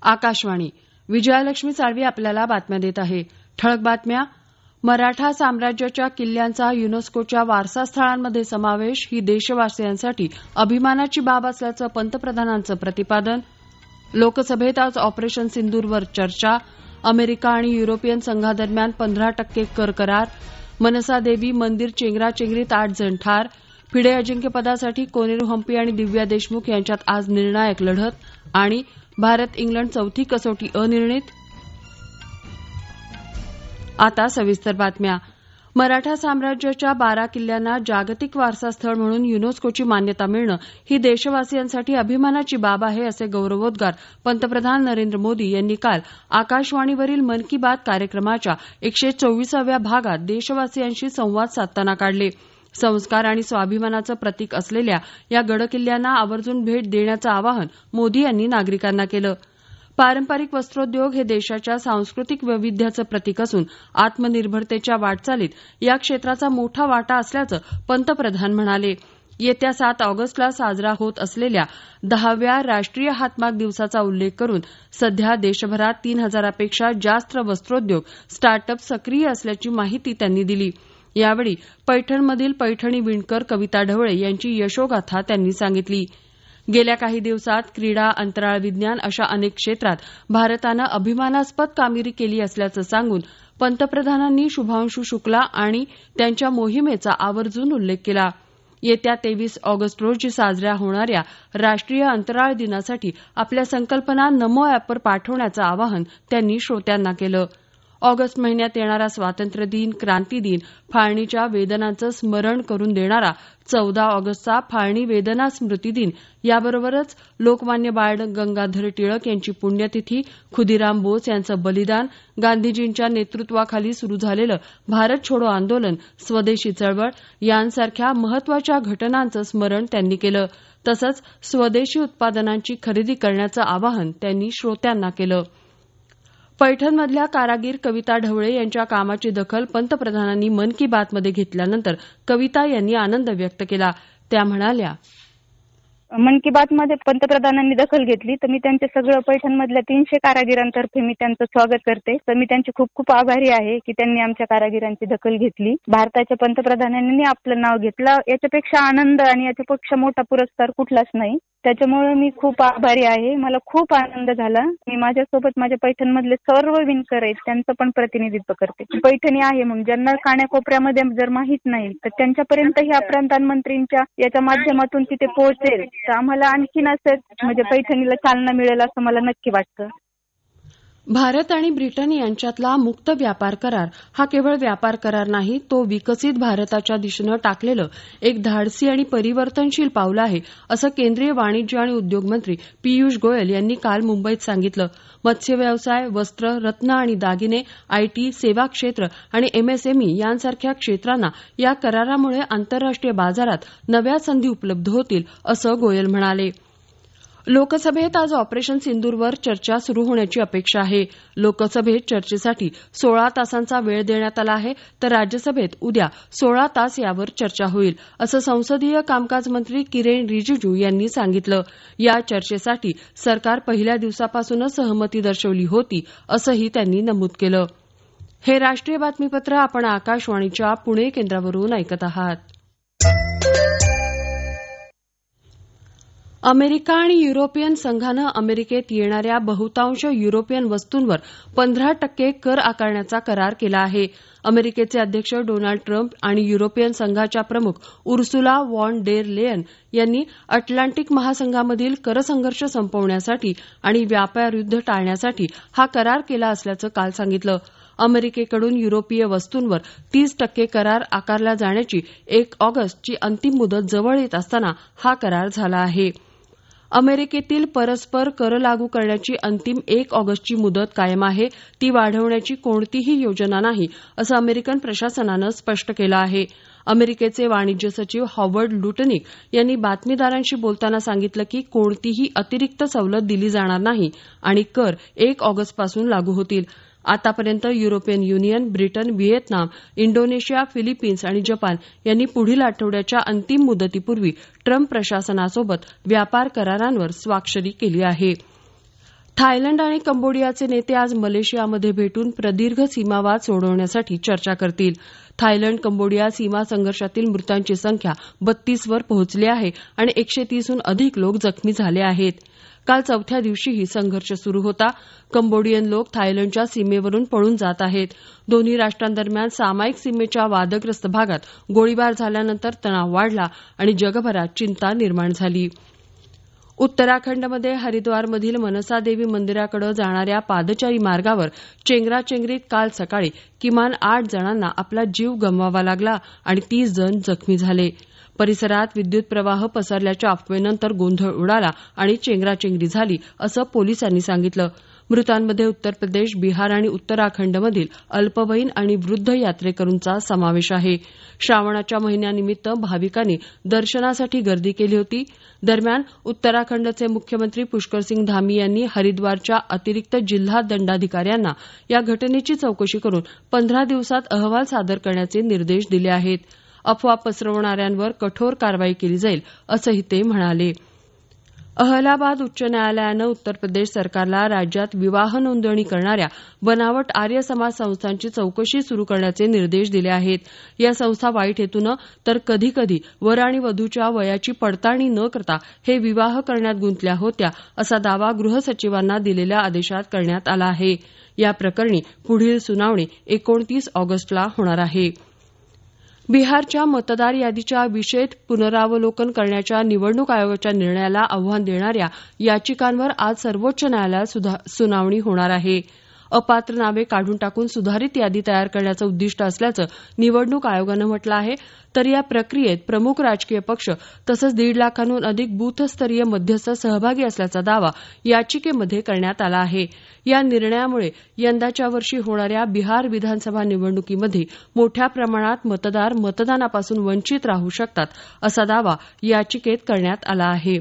आकाशवाणी. विजयालक्ष्मी साळवी आपल्याला बातम्या देत आहे. ठळक बातम्या. मराठा साम्राज्याच्या किल्ल्यांचा युनेस्कोच्या वारसास्थळांमध्ये समावेश ही देशवासियांसाठी अभिमानाची बाब असल्याचं पंतप्रधानांचं प्रतिपादन. लोकसभेत आज ऑपरेशन सिंदूरवर चर्चा. अमेरिका आणि युरोपियन संघादरम्यान 15% कर करार. मनसा देवी मंदिर चेंगराचेंगरीत 8 जण ठार. फिडे अजिंक्यपदासाठी कोनेरू हंपी आणि दिव्या देशमुख यांच्यात आज निर्णायक लढत. आणि भारत इंग्लंड चौथी कसोटी अनिर्णित. आता सविस्तर बातम्या. मराठा साम्राज्याच्या 12 किल्ल्यांना जागतिक वारसास्थळ म्हणून युनेस्कोची मान्यता मिळणं ही देशवासियांसाठी अभिमानाची बाब आहे असे गौरवोद्गार पंतप्रधान नरेंद्र मोदी यांनी काल आकाशवाणीवरील मन की बात कार्यक्रमाच्या 124व्या भागात देशवासियांशी संवाद साधताना काढले. संस्कार आणि स्वाभिमानाचं प्रतीक असलेल्या या गडकिल्ल्यांना आवर्जून भेट देण्याचं आवाहन मोदी यांनी नागरिकांना केलं. पारंपरिक वस्त्रोद्योग हे देशाच्या सांस्कृतिक वैविध्याचं प्रतीक असून आत्मनिर्भरतेच्या वाटचालीत या क्षेत्राचा मोठा वाटा असल्याचं पंतप्रधान म्हणाले. येत्या 7 ऑगस्टला साजरा होत असलेल्या 10व्या राष्ट्रीय हातमाग दिवसाचा उल्लेख करून सध्या देशभरात 3000पेक्षा जास्त वस्त्रोद्योग स्टार्टअप सक्रिय असल्याची माहिती त्यांनी दिली. यावेळी पैठणमधील पैठणी विणकर कविता ढवळे यांची यशोगाथा त्यांनी सांगितली. गेल्या काही दिवसात क्रीडा, अंतराळ विज्ञान अशा अनेक क्षेत्रात भारतानं अभिमानास्पद कामगिरी केली असल्याचं सांगून पंतप्रधानांनी शुभांशु शुक्ला आणि त्यांच्या मोहिमेचा आवर्जून उल्लेख केला. येत्या 23 ऑगस्ट रोजी साजऱ्या होणाऱ्या राष्ट्रीय अंतराळ दिनासाठी आपल्या संकल्पना नमो अॅपवर पाठवण्याचं आवाहन त्यांनी श्रोत्यांना केलं. ऑगस्ट महिन्यात येणारा स्वातंत्र्यदिन, क्रांतीदिन, फाळणीच्या वेदनांचं स्मरण करून देणारा 14 ऑगस्टचा फाळणी वेदना स्मृती दिन याबरोबरच लोकमान्य बाळ गंगाधर टिळक यांची पुण्यतिथी, खुदीराम बोस यांचं बलिदान, गांधीजींच्या नेतृत्वाखाली सुरू झालेलं भारत छोडो आंदोलन, स्वदेशी चळवळ यांसारख्या महत्वाच्या घटनांचं स्मरण त्यांनी केलं. तसंच स्वदेशी उत्पादनांची खरेदी करण्याचं आवाहन त्यांनी श्रोत्यांना केलं. पैठणमधल्या कारागीर कविता ढवळे यांच्या कामाची दखल पंतप्रधानांनी मन की बातमध्ये घेतल्यानंतर कविता यांनी आनंद व्यक्त केला. त्या म्हणाल्या, मन की बात मध्ये पंतप्रधानांनी दखल घेतली तर मी त्यांचे सगळं पैठणमधल्या 300 कारागिरांतर्फे मी त्यांचं स्वागत करते. तर मी त्यांचे खूप खूप आभारी आहे की त्यांनी आमच्या कारागिरांची दखल घेतली. भारताच्या पंतप्रधानांनी आपलं नाव घेतलं, याच्यापेक्षा आनंद आणि याच्यापेक्षा मोठा पुरस्कार कुठलाच नाही. त्याच्यामुळे मी खूप आभारी आहे. मला खूप आनंद झाला. मी माझ्यासोबत माझ्या पैठणमधले सर्व विणकर आहेत त्यांचं पण प्रतिनिधित्व करते. पैठणी आहे म्हणून ज्यांना कानाकोपऱ्यामध्ये जर माहित नाही तर त्यांच्यापर्यंत ह्या प्रधानमंत्रींच्या याच्या माध्यमातून तिथे पोहोचेल तर आम्हाला आणखीन असं म्हणजे पैठणीला चालना मिळेल असं मला नक्की वाटतं. भारत आणि ब्रिटन यांच्यातला मुक्त व्यापार करार हा केवळ व्यापार करार नाही, तो विकसित भारताच्या दिशेनं टाकलेलं एक धाडसी आणि परिवर्तनशील पाऊल आहे, असं केंद्रीय वाणिज्य आणि उद्योग मंत्री पियुष गोयल यांनी काल मुंबईत सांगितलं. मत्स्य व्यवसाय, वस्त्र, रत्न आणि दागिने, आयटी, सेवा क्षेत्र आणि एमएसएमई यांसारख्या क्षेत्रांना या करारामुळे आंतरराष्ट्रीय बाजारात नव्या संधी उपलब्ध होतील, असं गोयल म्हणाले. लोकसभेत आज ऑपरेशन सिंदूरवर चर्चा सुरू होण्याची अपेक्षा आहे. लोकसभेत चर्चेसाठी 16 तासांचा वेळ देण्यात आला आहे, तर राज्यसभेत उद्या 16 तास यावर चर्चा होईल, असं संसदीय कामकाज मंत्री किरेन रिजिजू यांनी सांगितलं. या चर्चेसाठी सरकार पहिल्या दिवसापासूनच सहमती दर्शवली होती, असंही त्यांनी नमूद केलं. हे राष्ट्रीय बातमीपत्र आपण आकाशवाणीच्या पुणे केंद्रावरून ऐकत आहात. अमेरिका आणि युरोपियन संघानं अमेरिकेत येणाऱ्या बहुतांश युरोपियन वस्तूंवर 15% कर आकारण्याचा करार केला आहे. अमेरिकेचे अध्यक्ष डोनाल्ड ट्रम्प आणि युरोपियन संघाच्या प्रमुख उर्सुला वॉन डेर लेयन यांनी अटलांटिक महासंघामधील करसंघर्ष संपवण्यासाठी आणि व्यापारयुद्ध टाळण्यासाठी हा करार केला असल्याचं काल सांगितलं. अमेरिकेकडून युरोपीय वस्तूंवर 30% करार आकारला जाण्याची 1 ऑगस्टची अंतिम मुदत जवळ येत असताना हा करार झाला आहे. अमेरिकेतील परस्पर कर लागू करण्याची अंतिम 1 ऑगस्टची मुदत कायम आहे, ती वाढवण्याची कोणतीही योजना नाही, असं अमेरिकन प्रशासनानं स्पष्ट केलं आहे. अमेरिकेचे वाणिज्य सचिव हॉवर्ड लुटनिक यांनी बातमीदारांशी बोलताना सांगितलं की कोणतीही अतिरिक्त सवलत दिली जाणार नाही आणि कर 1 ऑगस्टपासून लागू होतील. आतापर्यंत European union, Britain, Vietnam, Indonesia, Philippines आणि जपान यांनी पुढील आठवड्याच्या अंतिम मुदतीपूर्वी ट्रम्प प्रशासनासोबत व्यापार करारांवर स्वाक्षरी केली आहे. थायलंड आणि कंबोडियाचे नेते आज मलेशियामध्ये भेटून प्रदीर्घ सीमावाद सोडवण्यासाठी चर्चा करतील. थायलंड कंबोडिया सीमा संघर्षातील मृतांची संख्या 32 वर पोहोचली आहे आणि 130हून अधिक लोक जखमी झाले आहेत. काल चौथ्या दिवशीही संघर्ष सुरू होता. कंबोडियन लोक थायलंडच्या सीमेवरून पळून जात आहेत. दोन्ही राष्ट्रांदरम्यान सामायिक सीमेच्या वादग्रस्त भागात गोळीबार झाल्यानंतर तणाव वाढला आणि जगभरात चिंता निर्माण झाली. उत्तराखंडमध्ये हरिद्वारमधील मनसा देवी मंदिराकडे जाणाऱ्या पादचारी मार्गावर चेंगराचेंगरीत काल सकाळी किमान 8 जणांना आपला जीव गमवावा लागला आणि 30 जण जखमी झाले. परिसरात विद्युत प्रवाह पसरल्याच्या अफवेनंतर गोंधळ उडाला आणि चेंगराचेंगरी झाली, असं पोलिसांनी सांगितलं. मृतांमध्ये उत्तर प्रदेश, बिहार आणि उत्तराखंडमधील अल्पवयीन आणि वृद्ध यात्रेकरूंचा समावेश आहे. श्रावणाच्या महिन्यानिमित्त भाविकांनी दर्शनासाठी गर्दी केली होती. दरम्यान उत्तराखंडचे मुख्यमंत्री पुष्करसिंग धामी यांनी हरिद्वारच्या अतिरिक्त जिल्हा दंडाधिकाऱ्यांना या घटनेची चौकशी करून 15 दिवसात अहवाल सादर करण्याचे निर्देश दिले आहेत. अफवा पसरवणाऱ्यांवर कठोर कारवाई केली जाईल, असंही ते म्हणाले. अहलाबाद उच्च न्यायालयानं उत्तर प्रदेश सरकारला राज्यात विवाह नोंदणी करणाऱ्या बनावट आर्य समाज संस्थांची चौकशी सुरू करण्याचे निर्देश दिले आहेत. या संस्था वाईट हेतूनं तर कधीकधी वर आणि वधूच्या वयाची पडताळणी न करता हे विवाह करण्यात गुंतल्या होत्या, असा दावा गृहसचिवांना दिलेल्या आदेशात करण्यात आला आहे. या प्रकरणी पुढील सुनावणी 29 ऑगस्टला होणार आहे. बिहारच्या मतदार यादीच्या विशेष पुनरावलोकन करण्याच्या निवडणूक आयोगाच्या निर्णयाला आव्हान देणाऱ्या याचिकांवर आज सर्वोच्च न्यायालयात सुनावणी होणार आहे. अपात्र नावे काढून टाकून सुधारित यादी तयार करण्याचं उद्दिष्ट असल्याचं निवडणूक आयोगानं म्हटलं आहे. तर या प्रक्रियेत प्रमुख राजकीय पक्ष तसंच 1.5 लाखांहून अधिक बूथस्तरीय मध्यस्थ सहभागी असल्याचा दावा याचिकेमध्ये करण्यात आला आहे. या निर्णयामुळे यंदाच्या वर्षी होणाऱ्या बिहार विधानसभा निवडणुकीमध्ये मोठ्या प्रमाणात मतदार मतदानापासून वंचित राहू शकतात, असा दावा याचिकेत करण्यात आला आहे.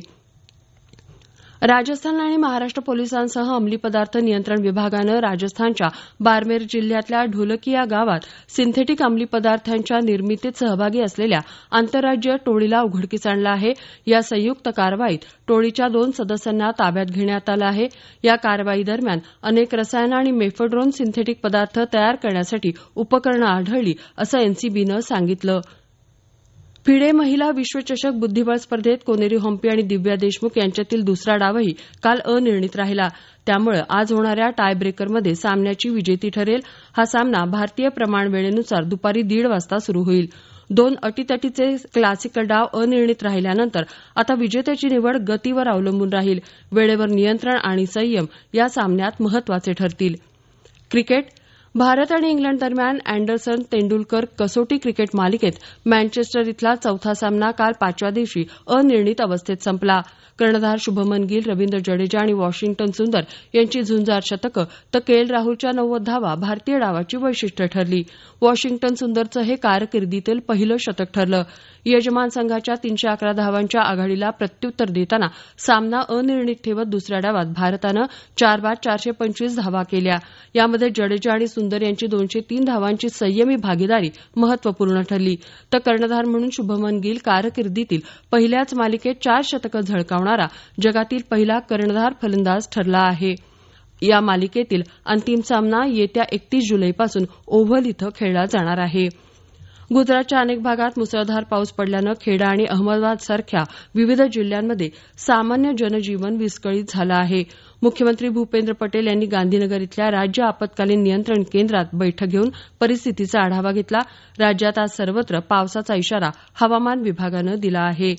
राजस्थान आणि महाराष्ट्र पोलिसांसह अंमली पदार्थ नियंत्रण विभागानं राजस्थानच्या बारमेर जिल्ह्यातल्या ढोलकिया गावात सिंथेटिक अंमली पदार्थांच्या निर्मितीत सहभागी असलेल्या आंतरराज्यीय टोळीला उघडकीस आणलं आहे. या संयुक्त कारवाईत टोळीच्या 2 सदस्यांना ताब्यात घेण्यात आलं आहे. या कारवाईदरम्यान अनेक रसायनं आणि मेफेड्रोन सिंथेटिक पदार्थ तयार करण्यासाठी उपकरणं आढळली, असं एनसीबीनं सांगितलं. फिडे महिला विश्वचषक बुद्धिबळ स्पर्धेत कोनेरी हम्पी आणि दिव्या देशमुख यांच्यातील दुसरा डावही काल अनिर्णित राहिला. त्यामुळे आज होणाऱ्या टाय ब्रेकरमध्ये सामन्याची विजेती ठरेल. हा सामना भारतीय प्रमाण वेळेनुसार दुपारी 1:30 वाजता सुरू होईल. 2 अटीतटीचे क्लासिकल डाव अनिर्णित राहिल्यानंतर आता विजेत्याची निवड गतीवर अवलंबून राहील. वेळेवर नियंत्रण आणि संयम या सामन्यात महत्वाचे ठरतील. क्रिकेट भारत आणि इंग्लंड दरम्यान अँडरसन तेंडुलकर कसोटी क्रिकेट मालिकेत मँचेस्टर इथला चौथा सामना काल 5व्या दिवशी अनिर्णित अवस्थेत संपला. कर्णधार शुभमन गिल, रवींद्र जडेजा आणि वॉशिंग्टन सुंदर यांची झुंजार शतकं तर केएल राहुलच्या 90 धावा भारतीय डावाची वैशिष्ट्य ठरली. वॉशिंग्टन सुंदरचं हे कारकिर्दीतील पहिलं शतक ठरलं. यजमान संघाच्या 311 धावांच्या आघाडीला प्रत्युत्तर देताना सामना अनिर्णित ठेवत दुसऱ्या डावात भारतानं 4 बाद 425 धावा केल्या. यामध्ये जडेजा आणि सुंदर यांची 203 धावांची संयमी भागीदारी महत्वपूर्ण ठरली. तर कर्णधार म्हणून शुभमन गिल कारकिर्दीतील पहिल्याच मालिकेत 4 शतकं झळकावणारा जगातील पहिला कर्णधार फलंदाज ठरला आहे. या मालिकेतील अंतिम सामना येत्या 31 जुलैपासून ओव्हल इथं खेळला जाणार आहे. गुजरातच्या अनेक भागात मुसळधार पाऊस पडल्यानं खेडा आणि अहमदाबादसारख्या विविध जिल्ह्यांमध्ये सामान्य जनजीवन विस्कळीत झालं आहे. मुख्यमंत्री भूपेंद्र पटेल यांनी गांधीनगर इथल्या राज्य आपत्कालीन नियंत्रण केंद्रात बैठक घेऊन परिस्थितीचा आढावा घेतला. राज्यात आज सर्वत्र पावसाचा इशारा हवामान विभागानं दिला आहे.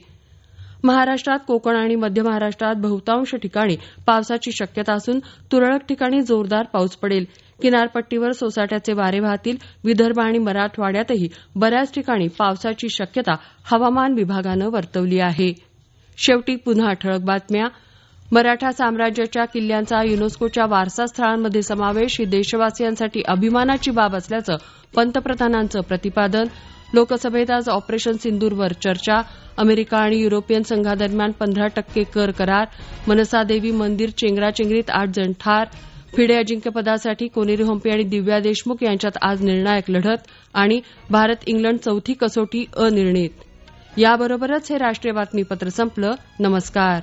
महाराष्ट्रात कोकण आणि मध्य महाराष्ट्रात बहुतांश ठिकाणी पावसाची शक्यता असून तुरळक ठिकाणी जोरदार पाऊस पडेल. किनारपट्टीवर सोसाट्याचे वारे वाहतील. विदर्भ आणि मराठवाड्यातही बऱ्याच ठिकाणी पावसाची शक्यता हवामान विभागानं वर्तवली आहे. शेवटी पुन्हा ठळक बातम्या. मराठा साम्राज्याच्या किल्ल्यांचा युनेस्कोच्या वारसास्थळांमध्ये समावेश ही देशवासियांसाठी अभिमानाची बाब असल्याचं पंतप्रधानांचं प्रतिपादन. लोकसभेत आज ऑपरेशन सिंदूरवर चर्चा. अमेरिका आणि युरोपियन संघादरम्यान 15% कर करार. मनसा देवी मंदिर चेंगराचेंगरीत 8 जण ठार. फिडे अजिंक्यपदासाठी कोनेरी हम्पी आणि दिव्या देशमुख यांच्यात आज निर्णायक लढत. आणि भारत इंग्लंड चौथी कसोटी अनिर्णित. याबरोबरच हे राष्ट्रीय बातमीपत्र संपलं. नमस्कार.